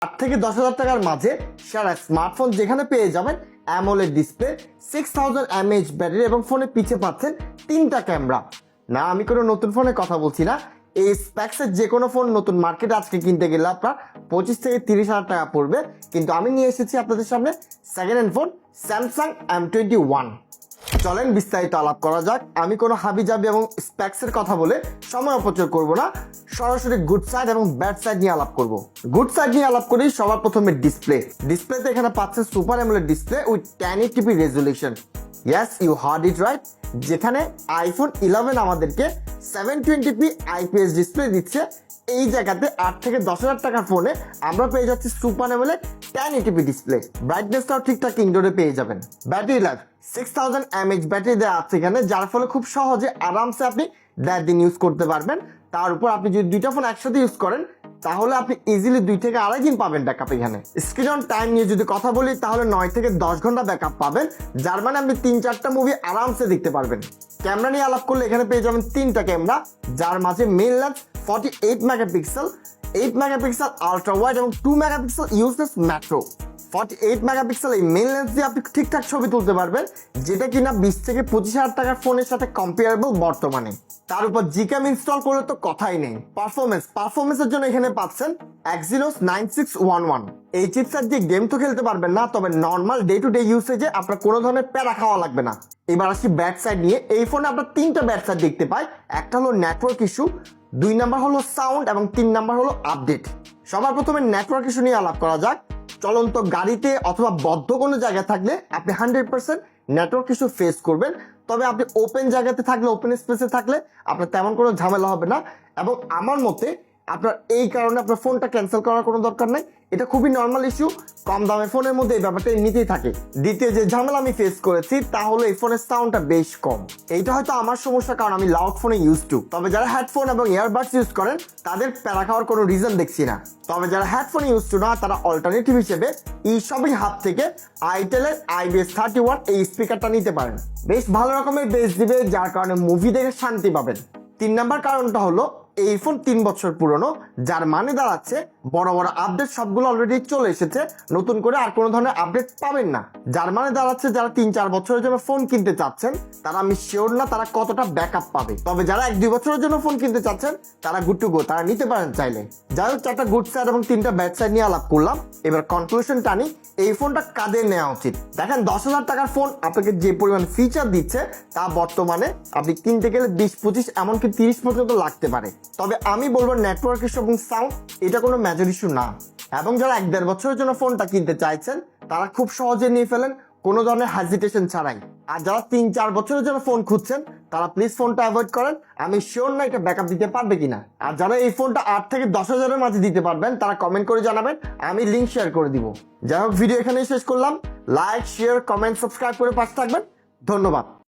8 থেকে 10,000 টাকার মাঝে সারা স্মার্টফোন যেখানে পেয়ে যাবেন অ্যামোলেড ডিসপ্লে, 6000 mAh ব্যাটারি এবং ফোনে পিছে পাচ্ছেন 3টা ক্যামেরা। না, আমি কোনো নতুন ফোনের কথা বলছি না। এই স্প্যাক্সের যে কোনো ফোন নতুন মার্কেটে আজকে কিনতে গেলে আপনার 25 থেকে 30,000 টাকা পড়বে, কিন্তু আমি নিয়ে এসেছি আপনাদের সামনে second hand phone Samsung M21। চলেন বিস্তারিত আলাপ করা যাক। আমি কোনো হাবিজাবি এবং স্প্যাক্সের কথা বলে সময় অপচয় করব না, সরাসরি গুড সাইড এবং ব্যাড সাইড নিয়ে আলাপ করব। গুড সাইড নিয়ে আলাপ করি সবার প্রথমে ডিসপ্লেতে এখানে পাচ্ছেন super AMOLED display with 1080p resolution. Yes, you heard it right, যেখানে আইফোন 11 আমাদেরকে 720p IPS ডিসপ্লে দিচ্ছে, এই জায়গাতে 8 থেকে 10,000 টাকার ফোনে আমরা পেয়ে যাচ্ছি সুপার অ্যামোলেড 1080p ডিসপ্লে। ব্রাইটনেসটাও ঠিকঠাক ইনডোরে পেয়ে যাবেন। ব্যাটারি লাইফ 6000 mAh ব্যাটারি দেওয়া আছে এখানে, যার ফলে খুব সহজে আরামসে আপনি 1.5 দিন ইউজ করতে পারবেন। তার উপর আপনি যদি দুইটা ফোন একসাথে ইউজ করেন তাহলে আপনি ইজিলি 2 থেকে 2.5 দিন পাবেন ব্যাকআপ। এখানে স্ক্রিন অন টাইম নিয়ে যদি কথা বলি তাহলে 9 থেকে 10 ঘন্টা ব্যাকআপ পাবেন, যার মানে আপনি 3-4টা মুভি আরামসে দেখতে পারবেন। ক্যামেরা নিয়ে আলাপ করলে এখানে পেয়ে যাবেন 3টা ক্যামেরা, যার মাঝে main lens 48 megapixel, 8 megapixel ultra wide এবং 2 মেগাপিক্সেল ইউএসএস ম্যাক্রো। 48 মেগাপিক্সেল এই মেইন লেন্স দিয়ে আপনি ঠিকঠাক ছবি তুলতে পারবেন, যেটা কিনা 20 থেকে 25,000 টাকার ফোনের সাথে কম্পেয়ারেবল বর্তমানে। তার উপর জিক্যাম ইনস্টল করলে তো কথাই নেই। পারফরমেন্সের জন্য এখানে পাচ্ছেন Exynos 9611। এই চিপসেট দিয়ে গেম তো খেলতে পারবেন না, তবে নর্মাল ডে টু ডে ইউসেজে আপনার কোনো ধরনের প্যারা খাওয়া লাগবে না। এবার আসি ব্যাড সাইড নিয়ে। এই ফোনে আপনার 3টা ব্যাড সাইড দেখতে পাই। একটা হলো নেটওয়ার্ক ইস্যু, 2 নাম্বার হলো সাউন্ড এবং 3 নাম্বার হলো আপডেট। সবার প্রথমে নেটওয়ার্ক ইস্যু নিয়ে আলাপ করা যাক। চলন্ত গাড়িতে অথবা বদ্ধ কোনো জায়গায় থাকলে আপনি 100% নেটওয়ার্ক ইস্যু ফেস করবেন, তবে আপনি ওপেন জায়গাতে থাকলে, ওপেন স্পেসে থাকলে আপনার তেমন কোনো ঝামেলা হবে না। এবং আমার মতে আপনার এই কারণে আপনার ফোনটা ক্যান্সেল করার কোনো দরকার নাই। এটা খুবই নর্মাল ইস্যু, কম দামের ফোনের মধ্যে এই ব্যাপারটা এমনিতেই থাকে। দ্বিতীয় যে ঝামেলা আমি ফেস করেছি তা হলো এই ফোনের সাউন্ডটা বেশ কম। এইটা হয়তো আমার সমস্যা, কারণ আমি লাউড ফোনে ইউজ টু। তবে যারা হেডফোন এবং ইয়ারবাডস ইউজ করেন তাদের প্যারা খাওয়ার কোনো রিজন দেখছি না। তবে যারা হেডফোন ইউজ টু না, তারা অল্টারনেটিভ হিসেবে শপিং হাব থেকে আইটেলের IBS31 এই স্পিকারটা নিতে পারেন। বেশ ভালো রকমের বেস দিবে, যার কারণে মুভি দেখে শান্তি পাবেন। 3 নাম্বার কারণটা হলো এই ফোন 3 বছর পুরনো, যার মানে দাঁড়াচ্ছে বড় বড় আপডেট সবগুলো অলরেডি চলে এসেছে, নতুন করে আর কোনো ধরনের আপডেট পাবেন না। যার মানে দাঁড়াচ্ছে যারা 3-4 বছরের জন্য ফোন কিনতে চাচ্ছেন তারা আমি শিওর না তারা কতটা ব্যাকআপ পাবে। তবে যারা 1-2 বছরের জন্য ফোন কিনতে চাচ্ছেন তারা গুড টু গো, তারা নিতে পারেন চাইলে। যাই হোক, 4টা গুড সাইড এবং 3টা ব্যাড সাইড নিয়ে আলাপ করলাম। এবার কনক্লুশন টানি, এই ফোনটা কাদের নেওয়া উচিত। দেখেন, 10,000 টাকার ফোন আপনাকে যে পরিমাণ ফিচার দিচ্ছে তা বর্তমানে আপনি কিনতে গেলে 20-25 এমনকি 30 পর্যন্ত লাগতে পারে। তবে আমি বলবো নেটওয়ার্ক ইস্যু এবং সাউন্ড এটা কোনো মেজর ইস্যু না। এবং যারা 1-1.5 বছরের জন্য ফোনটা কিনতে চাইছেন তারা খুব সহজে নিয়ে ফেলেন, কোনো ধরনের হেজিটেশন ছাড়াই। আর যারা 3-4 বছরের জন্য ফোন খুঁজছেন তারা প্লিজ ফোনটা অ্যাভয়েড করেন। আমি শিওর না এটা ব্যাকআপ দিতে পারবে কিনা। আর যারা এই ফোনটা 8 থেকে 10,000-এর মাঝে দিতে পারবেন তারা কমেন্ট করে জানাবেন, আমি লিঙ্ক শেয়ার করে দিব। যাই হোক, ভিডিও এখানেই শেষ করলাম। লাইক, শেয়ার, কমেন্ট, সাবস্ক্রাইব করে পাশে থাকবেন। ধন্যবাদ।